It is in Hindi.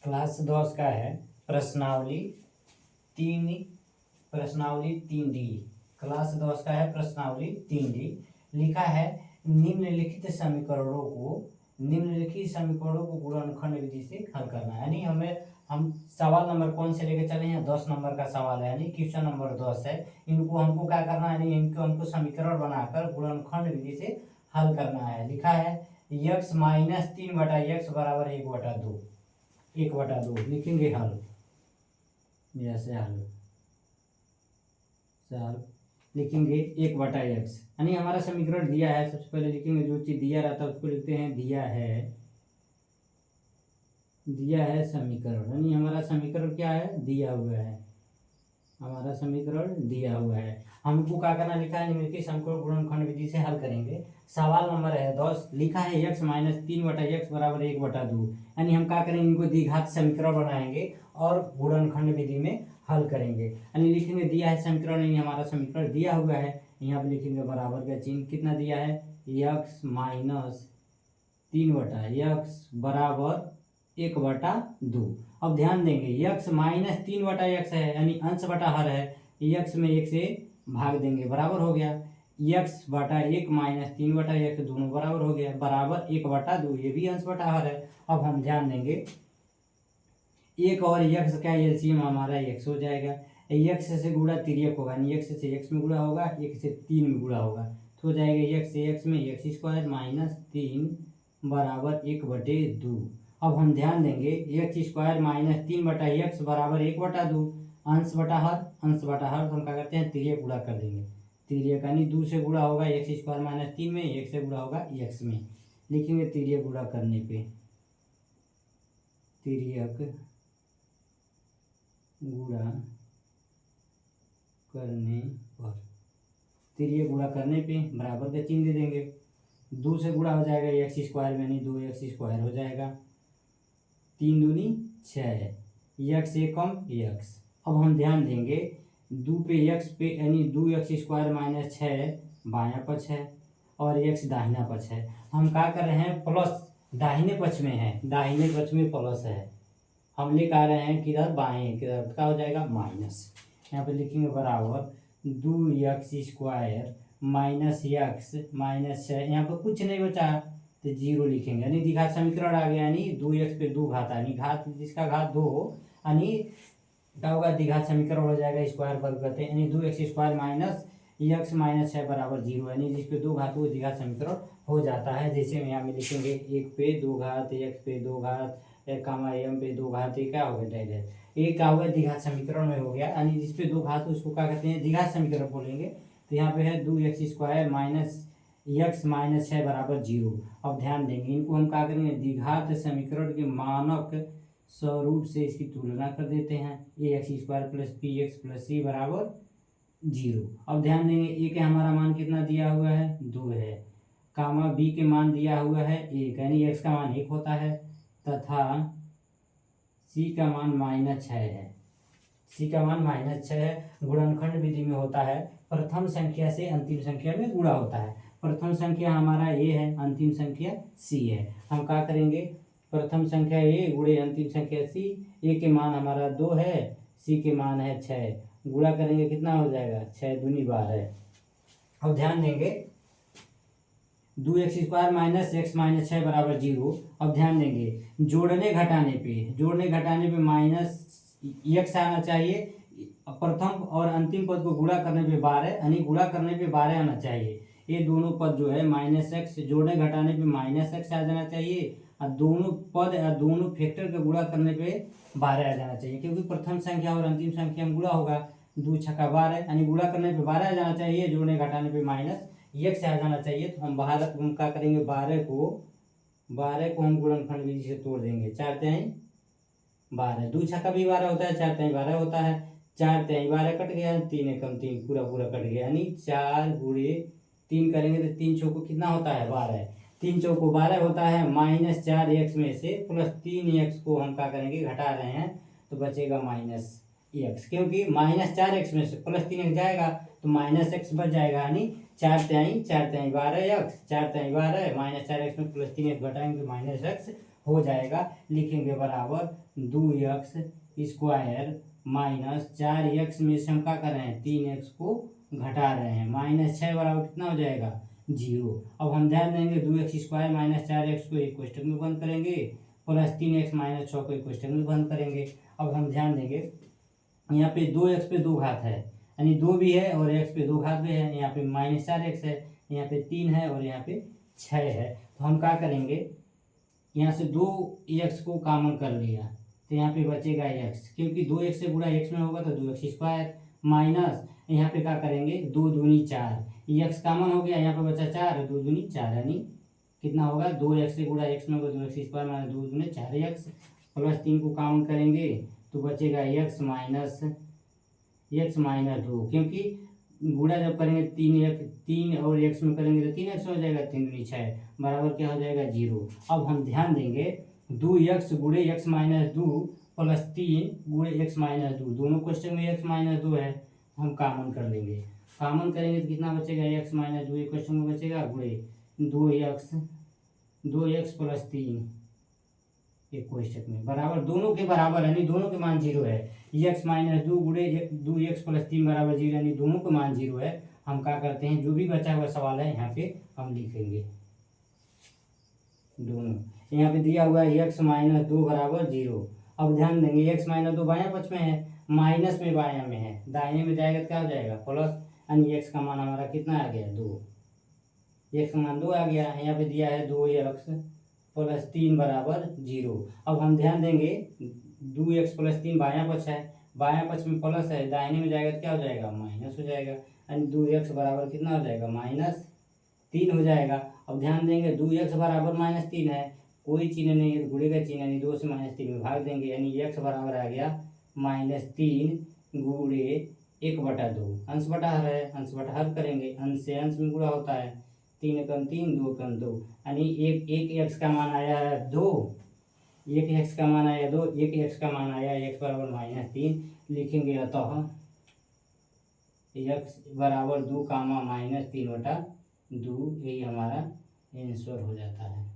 क्लास 10 का है प्रश्नावली 3D। क्लास 10 का है प्रश्नावली 3D। लिखा है निम्नलिखित समीकरणों को गुणनखंड विधि से हल करना है। यानी हम सवाल नंबर कौन से लेके चले हैं, 10 नंबर का सवाल है, यानी क्वेश्चन नंबर 10 है। इनको हमको क्या करना है, यानी इनको हमको समीकरण बनाकर गुणनखंड विधि से हल करना है। लिखा है x माइनस 3/x बराबर 1/2 लिखेंगे हल। जैसे हल लिखेंगे 1/x, यानी हमारा समीकरण दिया है। सबसे पहले लिखेंगे जो चीज दिया रहता है उसको लिखते हैं दिया है समीकरण, यानी हमारा समीकरण क्या है, दिया हुआ है। हमारा समीकरण दिया हुआ है, हमको क्या करना, लिखा है निम्नलिखित समीकरण गुणनखंड विधि से हल करेंगे। सवाल नंबर है 10। लिखा है x माइनस 3/x बराबर 1/2, यानी हम क्या करेंगे, इनको द्विघात समीकरण बनाएंगे और गुणनखंड विधि में हल करेंगे। यानी लिखेंगे दिया है समीकरण, यानी हमारा समीकरण दिया हुआ है। यहाँ पे लिखेंगे बराबर का चिन्ह, कितना दिया है, x माइनस 3/x बराबर 1/2। अब ध्यान देंगे x माइनस 3/x है, यानी अंश बटा हर है, x में 1 से भाग देंगे, बराबर हो गया। x/1 माइनस 3/x दोनों बराबर हो गया, बराबर 1/2, ये भी अंश बटा हर है। अब हम ध्यान देंगे 1 और x का एलसीएम हमारा x हो जाएगा। x से गुणा तिर्यक होगा, यानी x से x में गुणा होगा, 1 से 3 में गुणा होगा, तो हो जाएगा x से x में x² माइनस 3 बराबर 1/2। अब हम ध्यान देंगे x² माइनस 3/x बराबर 1/2, अंश बटा हर, तो हम क्या करते हैं, तिर्यक गुणा कर देंगे। तिर्यक यानी 2 से गुणा होगा x² माइनस 3 में, 1 से गुणा होगा x में। लिखेंगे तिर्यक गुणा करने पे, तिर्यक गुणा करने पे बराबर का चिन्ह दे देंगे। 2 से गुणा हो जाएगा x² में, यानी 2x² हो जाएगा, 3 दूनी 6, x एकम x। अब हम ध्यान देंगे 2 पे x पे, यानी 2x² माइनस 6 बायां पक्ष है और x दाहिना पक्ष है। हम क्या कर रहे हैं, प्लस दाहिने पक्ष में है, दाहिने पक्ष में प्लस है, हम लेकर आ रहे हैं किधर, बाएं किधर, क्या हो जाएगा माइनस। यहाँ पे लिखेंगे बराबर 2x² माइनस x माइनस 6, यहाँ पर कुछ नहीं बचा तो 0 लिखेंगे, यानी द्विघात समीकरण आ गया। यानी 2x पे 2 घात, यानी घात जिसका घात 2 हो, यानी क्या होगा, द्विघात समीकरण हो जाएगा, स्क्वायर वर्ग करते हैं, यानी 2x² माइनस x माइनस 6 बराबर 0, यानी जिस पे 2 घात वो द्विघात समीकरण हो जाता है। जैसे हम यहाँ में लिखेंगे 1 पे 2 घात, x पे 2 घात, m पे 2 घात, ये क्या हो गया, डायरेक्ट ये क्या होगा, द्विघात समीकरण में हो गया, यानी जिस पे 2 घात उसको क्या कहते हैं, द्विघात समीकरण बोलेंगे। तो यहाँ पे है 2x² माइनस x माइनस 6 बराबर 0। अब ध्यान देंगे इनको हम क्या करेंगे, द्विघात समीकरण के मानक स्वरूप से इसकी तुलना कर देते हैं, ax² plus px plus c बराबर 0। अब ध्यान देंगे a के हमारा मान कितना दिया हुआ है, 2 है, कामा b के मान दिया हुआ है 1, यानी x का मान 1 होता है, तथा c का मान -6 है। c का मान -6 है। गुणनखंड विधि में होता है, प्रथम संख्या से अंतिम संख्या में गुणा होता है। प्रथम संख्या हमारा a है, अंतिम संख्या c है। हम क्या करेंगे, प्रथम संख्या a गुणे अंतिम संख्या c, a के मान हमारा 2 है, c के मान है 6, गुणा करेंगे कितना हो जाएगा, 6 दूनी 12। अब ध्यान देंगे 2x² माइनस x माइनस 6 बराबर 0। अब ध्यान देंगे जोड़ने घटाने पे माइनस x आना चाहिए, प्रथम और अंतिम पद को गुणा करने पे 12, यानी गुणा करने पे 12 आना चाहिए। ये दोनों पद जो है -x, जोड़ने घटाने पे -x आ जाना चाहिए, और दोनों पद या दोनों फैक्टर के गुणा करने पे 12 आ जाना चाहिए, क्योंकि प्रथम संख्या और अंतिम संख्या में गुणा होगा, 2 छक्का 12, यानी गुणा करने पे 12 आ जाना चाहिए, जोड़ने घटाने पे -x आ जाना चाहिए। तो हम हम क्या करेंगे, 12 को हम गुणनखंड विधि से तोड़ देंगे, 4 तिहाई 12, 2 छक्का भी 12 होता है, 4 तिहाई 12 होता है, 4 तिहाई 12 कट गया, 3 एकम 3 पूरा कट गया, यानी 4 गुणे 3 करेंगे तो 3 चौको कितना होता है, 12, 3 चौको 12 होता है, -4x में से प्लस 3x को हम क्या करेंगे, घटा रहे हैं, तो बचेगा -x, क्योंकि -4x में से प्लस 3x जाएगा तो -x बच जाएगा, यानी 4 तिहाई 12x, 4 तिहाई 12 -4x में प्लस 3x घटाएंगे तो -x हो जाएगा। लिखेंगे बराबर 2x स्क्वायर माइनस 4x में से हम क्या कर रहे हैं 3x को घटा रहे हैं, -6 बराबर कितना हो जाएगा 0। अब हम ध्यान देंगे 2x स्क्वायर माइनस 4x को एक कोष्टक में बंद करेंगे, प्लस 3x माइनस 6 को एक कोष्टक में बंद करेंगे। अब हम ध्यान देंगे यहाँ पे 2x पे 2 घात है, यानी 2 भी है और x पे 2 घात भी है। यहाँ पे -4x है, यहाँ पे 3 है और यहाँ पे 6 है। तो हम क्या करेंगे यहाँ से 2x को कॉमन कर लिया तो यहाँ पे बचेगा x, क्योंकि 2x से गुणा x में होगा तो 2x स्क्वायर माइनस यहाँ पे क्या करेंगे 2 दूनी 4, x कॉमन हो गया, यहाँ पे बचा 4, 2 दूनी 4 यानी कितना होगा 2x से गुणा x में होगा 2x स्क्वायर माइनस 2 दूनी 4x, प्लस 3 को कॉमन करेंगे तो बचेगा x माइनस 2, क्योंकि गुणा जब करेंगे 3 और x में करेंगे तो 3x हो जाएगा, 3 दूनी 6 बराबर क्या हो जाएगा 0। अब हम ध्यान देंगे 2x गुणे x माइनस 2 प्लस 3 गुणे x माइनस 2, दोनों क्वेश्चन में x माइनस 2 है, हम कॉमन कर लेंगे। कॉमन करेंगे तो कितना बचेगा x माइनस 2 एक क्वेश्चन में बचेगा गुणे 2x प्लस 3 एक कोष्टक में बराबर, दोनों के बराबर यानी दोनों के मान 0 है। x माइनस 2 गुणे 2x प्लस 3 बराबर 0 यानी दोनों के मान 0 है। हम क्या करते हैं जो भी बचा हुआ सवाल है यहाँ पे हम लिखेंगे दोनों। यहाँ पे दिया हुआ है x माइनस 2 बराबर 0। अब ध्यान देंगे x माइनस 2 बायां पक्ष में है, माइनस में बायां में है, दाहिने में जाएगा तो क्या हो जाएगा प्लस, यानी x का मान हमारा कितना आ गया 2, x का मान 2 आ गया। यहाँ पे दिया है 2x प्लस 3 बराबर 0। अब हम ध्यान देंगे 2x प्लस 3 बायां पक्ष है, बायां पक्ष में प्लस है, दाहिने में जाएगा तो क्या हो जाएगा माइनस हो जाएगा, यानी 2x बराबर कितना हो जाएगा -3 हो जाएगा। अब ध्यान देंगे 2x बराबर -3 है, कोई चिन्ह नहीं है, गुणे का चिन्ह यानी 2 से -3 में भाग देंगे, यानी x बराबर आ गया -3 गुणे 1/2, अंश बटा हर है, अंश बटा हर करेंगे, अंश से अंश में गुणा होता है, 3 एकम 3 2 एकम 2, यानी एक x का मान आया है 2, एक x का मान आया 2, एक x का मान आया x बराबर -3। लिखेंगे अतः x बराबर 2 -3/2, यही हमारा आंसर हो जाता है।